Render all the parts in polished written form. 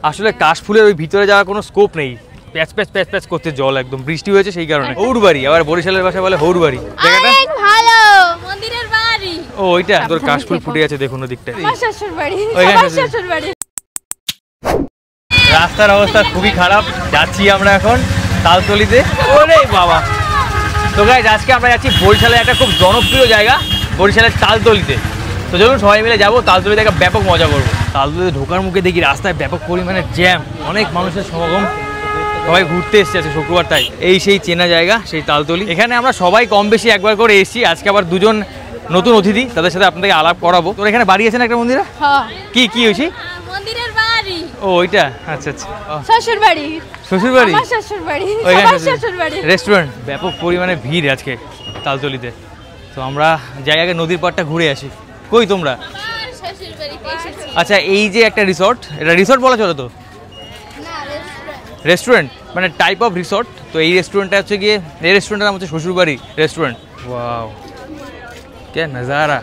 আসলে কাশফুলের ওই ভিতরে যাওয়ার কোনো স্কোপ নেই, প্যাচ প্যাচ প্যাচ প্যাচ করতে জল, একদম বৃষ্টি হয়েছে সেই কারণে। হৌরবাড়ি, আবার বরিশালের ভাষায় বলে হৌরবাড়ি। জায়গাটা ভালো, মন্দিরের বাড়ি। ও ওইটা তোর কাশফুল ফুটে আছে দেখুন ওদিকটা। আমার শ্বশুর বাড়ি, শ্বশুর বাড়ি। রাস্তার অবস্থা খুবই খারাপ, যাচ্ছি আমরা এখন তালতলিতে। ওরে বাবা, তো গাইস আজকে আমরা যাচ্ছি বরিশালের একটা খুব জনপ্রিয় জায়গা, বরিশালের তালতলিতে। তো চলুন সবাই মিলে যাবো তালতলিতে, একটা ব্যাপক মজা করবো। তালতলিতে ঢোকার মুখে দেখি রাস্তায় ব্যাপক পরিমাণে জ্যাম, অনেক মানুষের সমাগম, সবাই ঘুরতে এসছে আছে শুক্রবার, তাই এই সেই চেনা জায়গা সেই তালতলি। এখানে আমরা সবাই কম বেশি একবার করে এসেছি, আজকে আবার দুজন নতুন অতিথি, তাদের সাথে আপনাদেরকে আলাপ করাবো। তোর এখানে বাড়ি আছে না একটা মন্দিরে? কি কি হয়েছি? মন্দিরের বাড়ি। ও ওইটা, আচ্ছা আচ্ছা। শ্বশুর বাড়ি, শ্বশুর বাড়ি, শ্বশুর বাড়ি, শ্বশুর বাড়ি। রেস্টুরেন্ট, ব্যাপক পরিমাণে ভিড় আজকে তালতলিতে। তো আমরা যাই আগে নদীর পাড়টা ঘুরে আসি। কই তোমরা? আচ্ছা এই যে একটা রিসর্ট, এটা রিসর্ট বলা চলে তো? রেস্টুরেন্ট মানে টাইপ অফ রিসর্ট। তো এই রেস্টুরেন্টটা হচ্ছে গিয়ে, এই রেস্টুরেন্টের নাম হচ্ছে শ্বশুরবাড়ি রেস্টুরেন্ট। ওয়াও কে নজারা,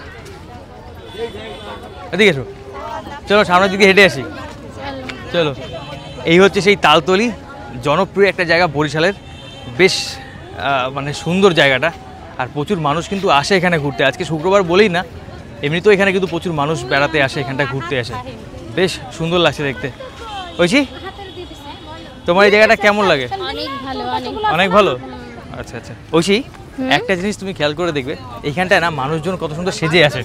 এদিকে এসো, চলো সামনের দিকে হেঁটে আসি, চলো। এই হচ্ছে সেই তালতলি, জনপ্রিয় একটা জায়গা বরিশালের, বেশ মানে সুন্দর জায়গাটা। আর প্রচুর মানুষ কিন্তু আসে এখানে ঘুরতে, আজকে শুক্রবার বলেই না, এমনি তো এখানে কিন্তু প্রচুর মানুষ বেড়াতে আসে, এখানটা ঘুরতে আসে, বেশ সুন্দর লাগছে দেখতে। ওইছি তোমার এই জায়গাটা কেমন লাগে? অনেক ভালো, অনেক ভালো। আচ্ছা আচ্ছা। ওইছি একটা জিনিস তুমি খেয়াল করে দেখবে, এইখানটায় না মানুষজন কত সুন্দর সেজে আসে,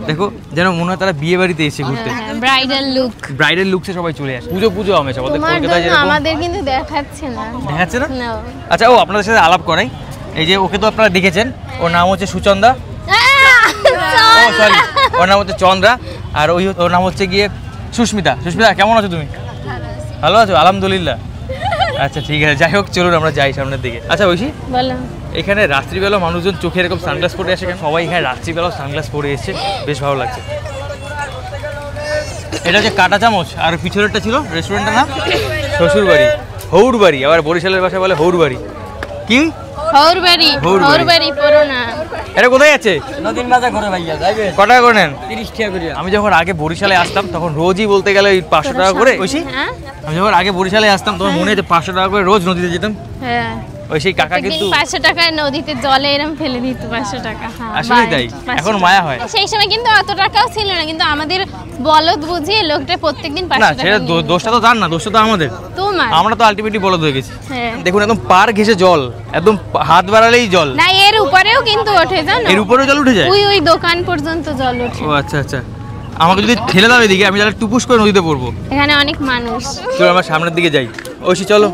দেখো যেন মনে হয় তারা বিয়ে বাড়িতে এসে ঘুরতে। ব্রাইডাল লুক, ব্রাইডাল লুকসে সবাই চলে আসে। পুজো পুজো হমেশা আমাদের কলকাতায় যেরকম। আমাদের কিন্তু দেখাচ্ছে না, দেখাচ্ছে না? আচ্ছা ও আপনাদের সাথে আলাপ করাই, এই যে ওকে তো আপনারা দেখেছেন, ওর নাম হচ্ছে সুচন্দা, ও সরি ওর নাম হচ্ছে চন্দ্রা, আর ওর নাম হচ্ছে গিয়ে সুস্মিতা। সুস্মিতা কেমন আছো তুমি? ভালো আছো? আলহামদুলিল্লাহ। আচ্ছা ঠিক আছে, যাই হোক চলুন আমরা যাই সামনের দিকে। আচ্ছা ঐশী বলো, এখানে রাত্রিবেলা মানুষজন চোখে এরকম সানগ্লাস পরে আসে কেন? সবাই এখানে রাত্রিবেলাও সানগ্লাস পরে এসছে, বেশ ভালো লাগছে। এটা হচ্ছে কাটা চামচ, আর পিছনেরটা ছিল রেস্টুরেন্টের নাম শ্বশুরবাড়ি, হৌরবাড়ি, আবার বরিশালের ভাষায় বলে হৌরবাড়ি। কি হৌরবাড়ি? হৌরবাড়ি পুরো না। এটা কোথায় আছে? নদীর মাঝে ঘরে ভাইয়া যাইবে। কত টাকা করে নেন? 30 টাকা করে। আমি যখন আগে বরিশালে আসতাম তখন রোজই বলতে গেলে 500 টাকা করে। ঐশী আমি যখন আগে বরিশালে আসতাম তখন মনে হচ্ছে 500 টাকা করে রোজ নদীতে যেতাম। হ্যাঁ ওই সেই কাকা কিন্তু 500 টাকায় নদীতে জলে এরকম ফেলে দিত 500 টাকা। হ্যাঁ আসলে তাই, এখন মায়া হয়। সেই সময় কিন্তু অত টাকাও ছিল না, কিন্তু আমাদের বলদ বুঝিয়ে লোকটা প্রত্যেকদিন 500 টাকা। না সেটা দোষটা তো জান না, দোষটা তো আমাদের। তোমার? আমরা তো আলটিমেটলি বলদ হয়ে গেছি। দেখুন একদম পার ঘেসে জল, একদম হাত বাড়ালেই জল। না এর উপরেও কিন্তু ওঠে, জানো? এর উপরেও জল উঠে যায়? ওই দোকান পর্যন্ত জল ওঠে। ও আচ্ছা আচ্ছা। আমাকে যদি ঠেলে দাও এদিকে, আমি তাহলে টুপুস করে নদীতে পড়বো। এখানে অনেক মানুষ। চলো আমরা সামনের দিকে যাই। ঐশী চলো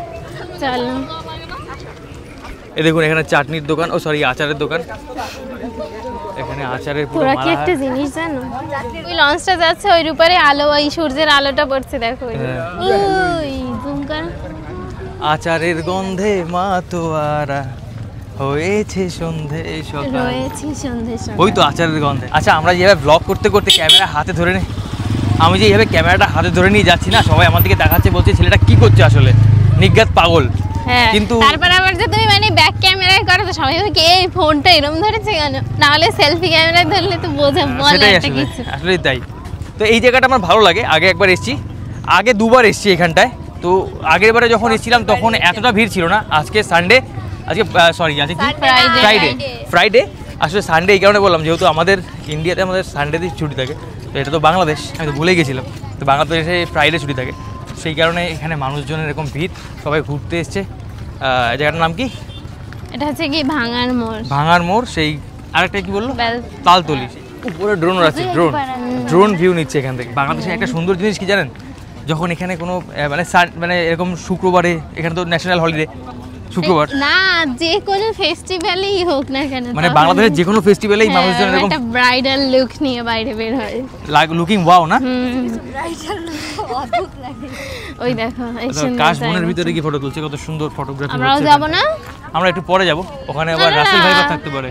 চলো। এই দেখুন এখানে চাটনির দোকান, ও সরি আচারের দোকান। এখানে আচারের পুরো মালা। কি একটা জিনিস জানো, ওই লঞ্চটা যাচ্ছে ওই উপরে আলো, ওই সূর্যের আলোটা পড়ছে দেখো, ওই জুম কর। আচারের গন্ধে মাতোয়ারা হয়েছে সন্ধে সকাল, হয়েছে সন্ধে সকাল। ওই তো আচারের গন্ধে। আচ্ছা আমরা যেভাবে ব্লগ করতে করতে ক্যামেরা হাতে ধরে নে, আমি যে এইভাবে ক্যামেরাটা হাতে ধরে নিয়ে যাচ্ছি না, সবাই আমার দিকে দেখাচ্ছে, বলছে ছেলেটা কি করছে আসলে, নিজ্ঞাত পাগল। হ্যাঁ কিন্তু তারপর আবার যে তুমি মানে ব্যাক ক্যামেরায় করো তো সবাই বলে এই ফোনটা এরকম ধরেছে কেন, না হলে সেলফি ক্যামেরায় ধরলে তো বোঝা বলে একটা কিছু। আসলেই তাই। তো এই জায়গাটা আমার ভালো লাগে, আগে একবার এসেছি, আগে দুবার এসেছি এখানটায়। তো আগের বারে যখন এসেছিলাম তখন এতটা ভিড় ছিল না। আজকে সানডে, আজকে সরি আজকে কি ফ্রাইডে। আসলে সানডে এই কারণে বললাম যেহেতু আমাদের ইন্ডিয়াতে আমাদের সানডেতেই ছুটি থাকে, তো এটা তো বাংলাদেশ, আমি তো ভুলে গেছিলাম। তো বাংলাদেশে ফ্রাইডে ছুটি থাকে, সেই কারণে এখানে মানুষজনের এরকম ভিড়, সবাই ঘুরতে এসছে। জায়গাটার নাম কি? এটা হচ্ছে কি ভাঙার মোড়। ভাঙার মোড়। সেই আরেকটা কি বললো? তালতলি। উপরে ড্রোন আছে, ড্রোন ভিউ নিচ্ছে এখান থেকে। বাংলাদেশে একটা সুন্দর জিনিস কি জানেন, যখন এখানে কোনো মানে এরকম শুক্রবারে, এখানে তো ন্যাশনাল হলিডে শুক্রবার না, যে কোনো ফেস্টিভ্যালই হোক না কেন, মানে বাংলাদেশের যে কোনো ফেস্টিভ্যালেই মানুষজন এরকম একটা ব্রাইডাল লুক নিয়ে বাইরে বের হয়, লুকিং ওয়াও না? ব্রাইডাল লুক অদ্ভুত লাগে। ওই দেখো এই সুন্দর কাশবনের ভিতরে কি ফটো তুলছে, কত সুন্দর ফটোগ্রাফি হচ্ছে। আমরাও যাব না? আমরা একটু পরে যাব, ওখানে আবার রাসেল ভাইবা থাকতে পারে।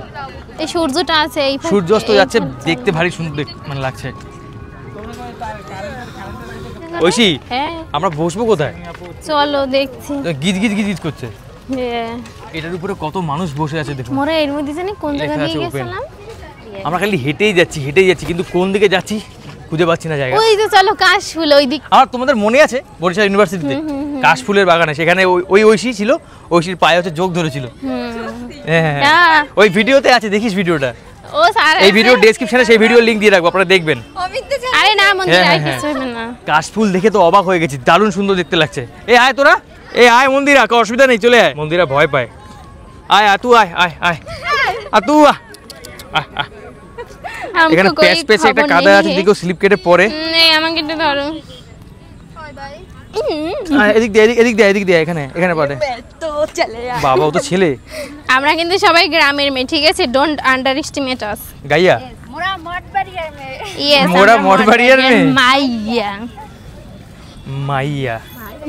এই সূর্যটা আছে, এই সূর্যাস্ত যাচ্ছে, দেখতে ভারী সুন্দর মানে লাগছে। ঐশী আমরা বসবো কোথায়? চলো দেখছি। গিজ গিজ গিজ করছে। এটার উপরে কত মানুষ বসে আছে দেখুন। মোরা এর মধ্যে জানি কোন জায়গা দিয়ে গেছিলাম। আমরা খালি হেঁটেই যাচ্ছি কিন্তু কোন দিকে যাচ্ছি খুঁজে পাচ্ছি না জায়গা। ওই তো চলো কাশফুল ওই দিক। আমার তোমাদের মনে আছে বরিশাল ইউনিভার্সিটিতে কাশফুলের বাগানে, সেখানে ওই ঐশী ছিল, ঐশীর পায়ে হচ্ছে যোগ ধরেছিল। হ্যাঁ ওই ভিডিওতে আছে, দেখিস ভিডিওটা। ও স্যার এই ভিডিও ডেসক্রিপশনে সেই ভিডিও লিংক দিয়ে রাখবো, আপনারা দেখবেন। আরে না মন্দির আর কিছু হবে না। কাশফুল দেখে তো অবাক হয়ে গেছি, দারুণ সুন্দর দেখতে লাগছে। আয় তোরা, আয় মন্দিরা, কোনো অসুবিধা নেই, চলে আয়। মন্দিরা ভয় পায়। আয় তুই আয় আয় আয় তুই এখানে প্যাচ প্যাচে একটা কাদা আছে, দিকেও স্লিপ কেটে পড়ে। আমাকে একটু ধরো। এদিক দিয়ে এখানে পারে। বাবা ও তো ছেলে। আমরা কিন্তু সবাই গ্রামের মেয়ে, ঠিক আছে? ডোন্ট আন্ডার এস্টিমেট আস। গাইয়া মোরা মঠবাড়িয়ার মেয়ে। ইয়েস মোরা মঠবাড়িয়ার মেয়ে। মাইয়া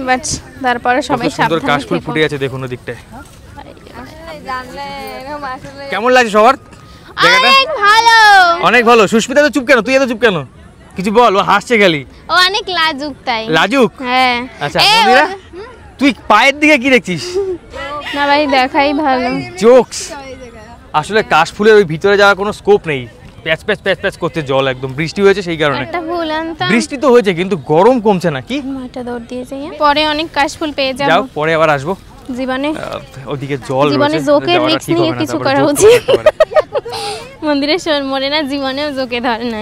বাট তারপরে সবাই সাবধানে। সুন্দর কাশফুল ফুটে আছে, দেখুন ওদিকটায়। জানলে এরকম আসলে কেমন লাগছে সবার জায়গাটা? অনেক ভালো, অনেক ভালো। সুস্মিতা তো চুপ কেন? তুই এত চুপ কেন? কিছু বল, ও হাসছে খালি। ও অনেক লাজুক তাই। লাজুক? হ্যাঁ। আচ্ছা মন্দিরা, তুই পায়ের দিকে কি দেখছিস? না ভাই দেখাই ভালো। জোকস। আসলে কাশফুলের ওই ভিতরে যাওয়ার কোনো স্কোপ নেই, প্যাচ প্যাচ প্যাচ প্যাচ করতে জল, একদম বৃষ্টি হয়েছে সেই কারণে। একটা ফুল আনতাম। বৃষ্টি তো হয়েছে কিন্তু গরম কমছে না কি? মাটা দৌড় দিয়েছে। পরে অনেক কাশফুল পেয়ে যাব। যাও পরে আবার আসবো। জীবনে ওদিকে জল রয়েছে, জীবনে জোকের রিস্ক নিয়ে কিছু করা উচিত। মন্দিরে মরে না, জীবনেও জোকে ধরে না।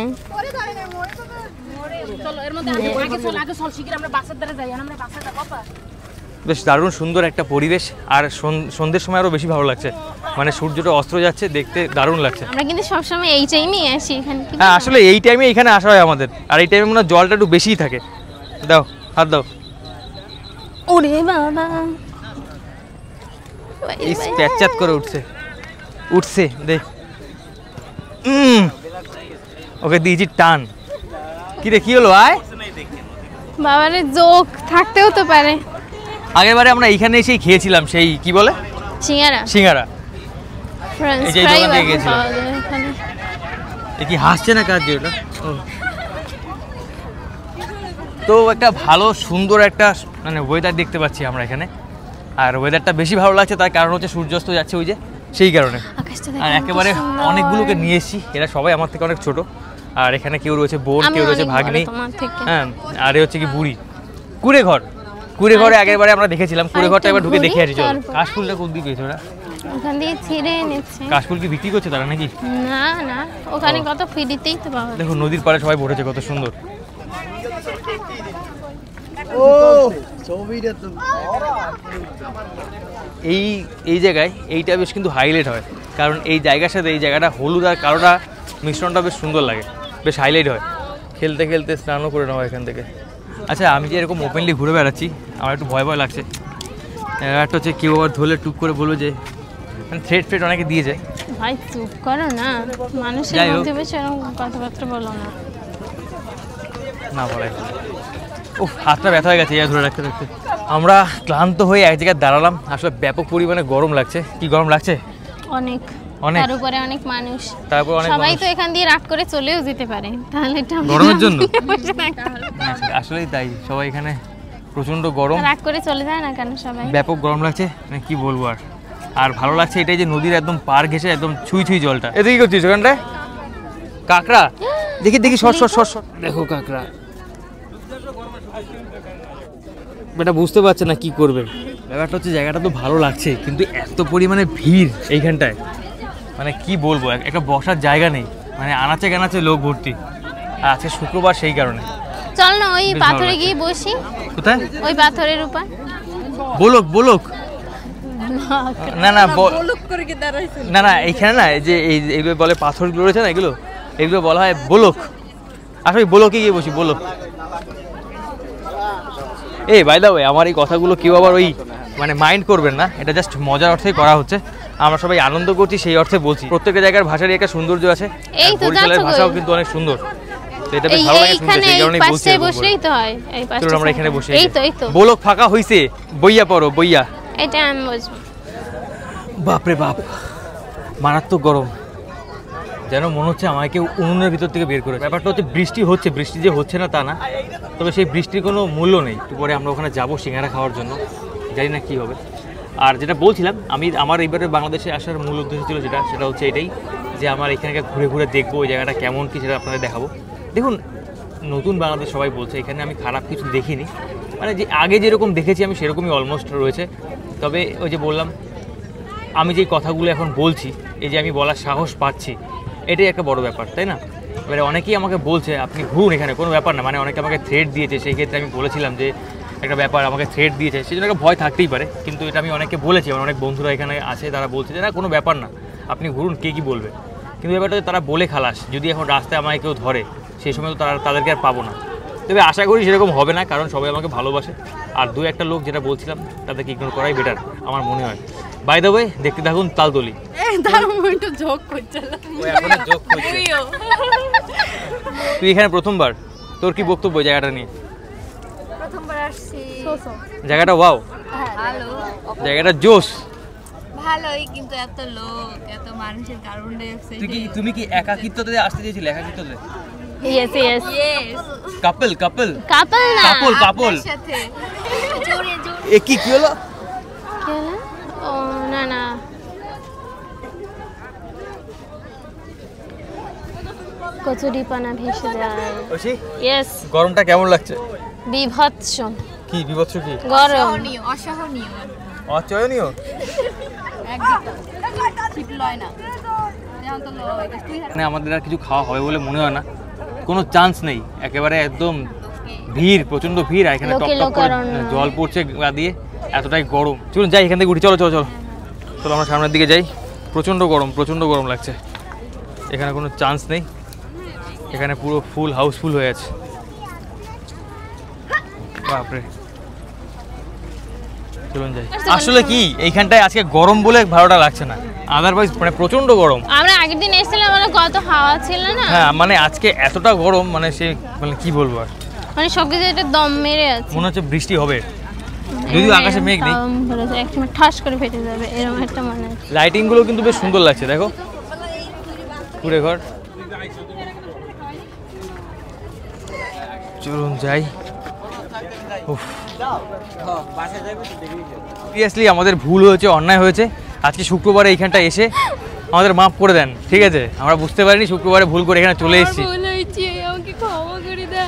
বেশ দারুণ সুন্দর একটা পরিবেশ, আর সন্ধ্যের সময় আরো বেশি ভালো লাগছে, মানে সূর্যটা অস্ত যাচ্ছে, দেখতে দারুণ লাগছে। আমরা কিন্তু সবসময় এই টাইমেই আসি এখানে। হ্যাঁ আসলে এই টাইমে এখানে আসা হয় আমাদের, আর এই টাইমে মনে হয় জলটা একটু বেশিই থাকে। দাও হাত দাও। ওরে বাবা এই প্যাচাত করে উঠছে দেখ। ওকে দিয়েছি টান। কি রে, কি হলো? আয় বাবারে, জোক থাকতেও তো পারে। আগের বারে আমরা এইখানে এসেই খেয়েছিলাম সেই কি বলে সিঙ্গারা। ফ্রেঞ্চ এই যে ফ্রাই দোকান থেকে গেছিলাম। এখানে। এ কি হাসছে না কাজ দিয়ে ওটা? তো একটা ভালো সুন্দর একটা মানে ওয়েদার দেখতে পাচ্ছি আমরা এখানে, আর ওয়েদারটা বেশি ভালো লাগছে তার কারণ হচ্ছে সূর্যাস্ত যাচ্ছে ওই যে, সেই কারণে। আকাশটা আর দেখো একেবারে কত সুন্দর। অনেকগুলোকে নিয়ে এসেছি, এরা সবাই আমার থেকে অনেক ছোট, আর এখানে কেউ রয়েছে বোন, আমি কেউ রয়েছে অনেক বড় ভাগ্নি, তোমার থেকে। হ্যাঁ, আর এ হচ্ছে কি বুড়ি। কুড়ে ঘরে আগের বারে আমরা দেখেছিলাম, কুড়ে ঘরটা এবার ঢুকে দেখে আসি। চল। তারপর? কাশফুলটা কোন দিকে পেয়েছে ওরা? ওখান দিয়ে ছিঁড়ে এনেছে। কাশফুল কি বিক্রি করছে তারা নাকি? না না, ওখানে কত ফ্রিতেই তো পাওয়া যায়। দেখো নদীর পাড়ে সবাই বসেছে, কত সুন্দর। এই জায়গায় এইটা বেশ কিন্তু হাইলাইট হয়, কারণ এই জায়গার সাথে এই জায়গাটা হলুদ আর কালোটা মিশ্রণটা বেশ সুন্দর লাগে, বেশ হাইলাইট হয়। খেলতে খেলতে স্নানও করে নেওয়া এখান থেকে। আচ্ছা আমি যে এরকম ওপেনলি ঘুরে বেড়াচ্ছি, আমার একটু ভয় লাগছে। একটা হচ্ছে কেউ আবার ধরলে টুক করে বলবো যে মানে থ্রেড অনেকে দিয়েছে। ভাই চুপ করো না, মানুষের যাই হোক। মধ্যে বেশি এরকম কথাবার্তা বলো না। না বলাই, ও হাতটা ব্যথা হয়ে গেছে ধরে রাখতে রাখতে। আমরা ক্লান্ত হয়ে এক জায়গায় দাঁড়ালাম, আসলে ব্যাপক পরিমাণে গরম লাগছে। কি গরম লাগছে? অনেক। অনেক। তার উপরে অনেক মানুষ, তারপর অনেক সবাই মানুষ। তো এখান দিয়ে রাগ করে চলেও যেতে পারে, তাহলে এটা গরমের জন্য? আসলেই তাই, সবাই এখানে প্রচন্ড গরম, রাগ করে চলে যায় না কেন সবাই? ব্যাপক গরম লাগছে, মানে কি বলবো। আর ভালো লাগছে এটাই যে নদীর একদম পার ঘেসে একদম ছুঁই ছুঁই জলটা। এদিকে কি করছিস ওখানটায়? কাঁকড়া দেখি সর। দেখো কাঁকড়া, এটা বুঝতে পারছে না কি করবে। ব্যাপারটা হচ্ছে জায়গাটা তো ভালো লাগছে, কিন্তু এত পরিমাণে ভিড় এইখানটায়, মানে কি বলবো, একটা বসার জায়গা নেই, মানে আনাচে কানাচে লোক ভর্তি। আর আজকে শুক্রবার সেই কারণে। চল না ওই বেশ ভালো পাথরে লাগছে। গিয়ে বসি। কোথায়? ওই পাথরের উপর। বলক না না এইখানে না, এই যে এইগুলো বলে পাথরগুলো রয়েছে না, এগুলো বলা হয় বলক। আসলে বলকে গিয়ে বসি, বলক। বাই দা ওয়ে, আমার এই কথাগুলো কেউ আবার ওই মানে মাইন্ড করবেন না, এটা জাস্ট মজার অর্থেই করা হচ্ছে। আমরা সবাই আনন্দ করছি সেই অর্থে বলছি। প্রত্যেকটা জায়গার ভাষারই একটা সৌন্দর্য আছে, এই তো বরিশালের যাচ্ছ ভাষাও কই? কিন্তু অনেক সুন্দর। তো এটা বেশ ভালো লাগে শুনতে, এইখানে সেই এই কারণেই বলছি। পাশে বসলেই তো হয়, এই পাশে। চলুন আমরা এখানে বসে। এই তো বলক ফাঁকা হইছে, বইয়া পড়ো বইয়া। এটা আমি বসবো। বাপরে বাপ, মারাত্মক গরম, যেন মনে হচ্ছে আমাকে উনুনের ভিতর থেকে বের করে। ব্যাপারটা হচ্ছে বৃষ্টি হচ্ছে, বৃষ্টি যে হচ্ছে না তা না, তবে সেই বৃষ্টির কোনো মূল্য নেই। একটু পরে আমরা ওখানে যাবো সিঙ্গারা খাওয়ার জন্য, জানি না কী হবে। আর যেটা বলছিলাম, আমার এইবারে বাংলাদেশে আসার মূল উদ্দেশ্য ছিল সেটা হচ্ছে এটাই যে আমার এখানে ঘুরে ঘুরে দেখবো ওই জায়গাটা কেমন কি, সেটা আপনাদের দেখাবো। দেখুন নতুন বাংলাদেশ সবাই বলছে, এখানে আমি খারাপ কিছু দেখিনি, মানে যে আগে যেরকম দেখেছি আমি সেরকমই অলমোস্ট রয়েছে। তবে ওই যে বললাম, আমি যেই কথাগুলো এখন বলছি, এই যে আমি বলার সাহস পাচ্ছি, এটাই একটা বড় ব্যাপার, তাই না? এবারে অনেকেই আমাকে বলছে আপনি ঘুরুন, এখানে কোনো ব্যাপার না, মানে অনেকে আমাকে থ্রেট দিয়েছে, সেই ক্ষেত্রে আমি বলেছিলাম যে একটা ব্যাপার আমাকে থ্রেট দিয়েছে, সেই জন্য একটা ভয় থাকতেই পারে। কিন্তু এটা আমি অনেকে বলেছি, আমার অনেক বন্ধুরা এখানে আছে, তারা বলছে যে না কোনো ব্যাপার না, আপনি ঘুরুন, কে কী বলবে। কিন্তু ব্যাপারটা তারা বলে খালাস, যদি এখন রাস্তায় আমাকে কেউ ধরে সেই সময় তো তাদেরকে আর পাবো না। তবে আশা করি সেরকম হবে না, কারণ সবাই আমাকে ভালোবাসে। আর দু একটা লোক যেটা বলছিলাম তাদেরকে ইগনোর করাই বেটার আমার মনে হয়। বাই দ্য ওয়ে, দেখতে থাকুন তালতলি। তুই এখানে প্রথমবার, তোর কি বক্তব্য জায়গাটা নিয়ে? প্রথমবার আসছি। জায়গাটা ওয়াও, ভালো, জায়গাটা জোস। ভালোই, কিন্তু এত লোক, এত মানুষের কারণে তুমি কি একাকিত্বতে আসতে চেয়েছিলে? একাকিত্বতে ইয়েস ইয়েস কাপল কাপল কাপল না কাপল কাপল সাথে জোরে জোরে। এ কি হলো? কি হলো? ও না না, কচুরি পানা ভেসে যায়। ওশি, ইয়েস। গরমটা কেমন লাগছে? বিভৎস। কি বিভৎস? কি গরম? অসহনীয়, অচয়নীয়। মানে আমাদের আর কিছু খাওয়া হবে বলে মনে হয় না, কোনো চান্স নেই, একেবারে একদম ভিড়, প্রচন্ড ভিড়। আর এখানে টপ টপ করে জল পড়ছে গা দিয়ে, এতটাই গরম। চলুন যাই এখান থেকে উঠি, চলো চলো চলো চলো আমরা সামনের দিকে যাই। প্রচণ্ড গরম লাগছে, এখানে কোনো চান্স নেই, এখানে পুরো ফুল হাউসফুল হয়ে আছে। বাপরে, চলুন যাই। আসলে কি এইখানটায় আজকে গরম বলে ভালোটা লাগছে না, আদারওয়াইজ মানে প্রচন্ড গরম। আমরা আগের দিন এসেছিলাম, মানে কত হাওয়া ছিল না। হ্যাঁ, মানে আজকে এতটা গরম, মানে সে মানে কি বলবো আর, মানে সবকিছু একটা দম মেরে আছে, মনে হচ্ছে বৃষ্টি হবে, যদিও আকাশে মেঘ নেই। একসময় ঠাস করে ফেটে যাবে এরকম একটা মনে হয়। লাইটিং গুলো কিন্তু বেশ সুন্দর লাগছে, দেখো পুরে ঘর। চলুন যাই। সিরিয়াসলি আমাদের ভুল হয়েছে, অন্যায় হয়েছে। আজকে শুক্রবারে এইখানটা এসে আমাদের মাফ করে দেন, ঠিক আছে? আমরা বুঝতে পারিনি, শুক্রবারে ভুল করে এখানে চলে এসেছি।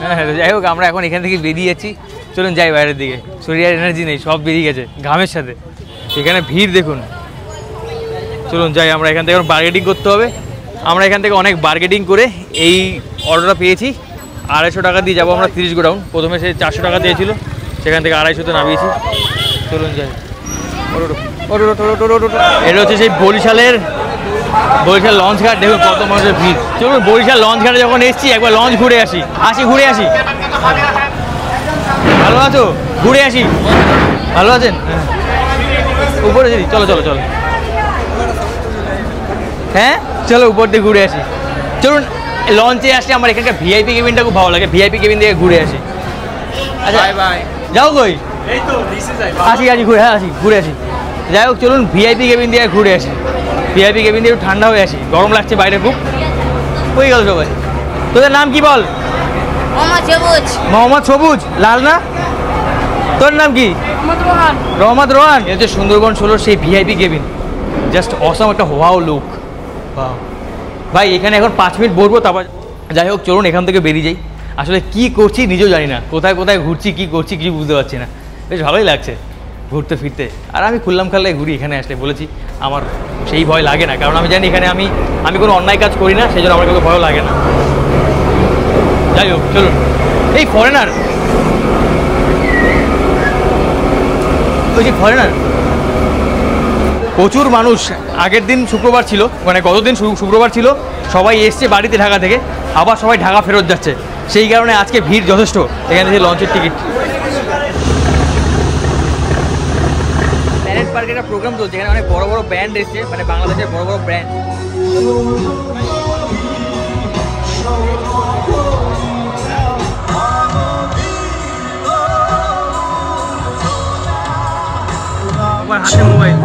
হ্যাঁ, যাই হোক, আমরা এখন এখান থেকে বেরিয়ে যাচ্ছি। চলুন যাই বাইরের দিকে, শরীরে এনার্জি নেই, সব বেরিয়ে গেছে ঘামের সাথে। এখানে ভিড় দেখুন, চলুন যাই। আমরা এখান থেকে বার্গেটিং করতে হবে। আমরা এখান থেকে অনেক বার্গেটিং করে এই অর্ডারটা পেয়েছি। 250 টাকা দিয়ে যাবো আমরা 30 গোডাউন। প্রথমে সে 400 টাকা দিয়েছিল, সেখান থেকে 250-তে নামিয়েছি। চলুন যাই। এটা হচ্ছে সেই বরিশাল লঞ্চ ঘাট, দেখুন কত মানুষের ভিড়। চলুন বরিশাল লঞ্চ ঘাটে যখন এসেছি একবার লঞ্চ ঘুরে আসি। ঘুরে আসি। ভালো আছো? ঘুরে আসি। ভালো আছেন? উপরে যাই, চলো চলো চলো। হ্যাঁ চলো উপর দিয়ে ঘুরে আসি। চলুন, লঞ্চে আসলে আমার এখানকার ভিআইপি কেবিনটা খুব ভালো লাগে, ভিআইপি কেবিন থেকে ঘুরে আসি। আচ্ছা বাই। যাও কই? আসি ঘুরে, হ্যাঁ ঘুরে আসি। যাই হোক, চলুন ভিআইপি কেবিন দিয়ে ঘুরে আসি। ভিআইপি কেবিন দিয়ে একটু ঠান্ডা হয়ে আসি, গরম লাগছে বাইরে খুব। হয়ে গেল সবাই। তোদের নাম কি বল? মোহাম্মদ সবুজ। লাল না? তোর নাম কি? রহমত রোহান। এই হচ্ছে সুন্দরবন 16 সেই ভিআইপি কেবিন। জাস্ট অসাম একটা ওয়াও লুক। ভাই এখানে এখন 5 মিনিট বসবো, তারপর যাই হোক চলুন এখান থেকে বেরিয়ে যাই। আসলে কি করছি নিজেও জানি না, কোথায় কোথায় ঘুরছি, কি করছি কিছু বুঝতে পারছি না। বেশ ভালোই লাগছে ঘুরতে ফিরতে। আর আমি খুললাম খাল্লায় ঘুরি এখানে আসলে, বলেছি আমার সেই ভয় লাগে না, কারণ আমি জানি এখানে আমি কোনো অন্যায় কাজ করি না, সেই জন্য আমার কাছে ভয় লাগে না। যাই হোক চলুন। এই ফরেনার, ওই যে ফরেনার, প্রচুর মানুষ। আগের দিন শুক্রবার ছিল, মানে গতদিন শুক্রবার ছিল, সবাই এসছে বাড়িতে ঢাকা থেকে, আবার সবাই ঢাকা ফেরত যাচ্ছে, সেই কারণে আজকে ভিড় যথেষ্ট এখানে যে লঞ্চের টিকিট। প্যারেড পার্কে একটা প্রোগ্রাম চলছে, এখানে অনেক বড় বড় ব্যান্ড এসছে, মানে বাংলাদেশের বড় বড় ব্র্যান্ড। হাতে মোবাইল।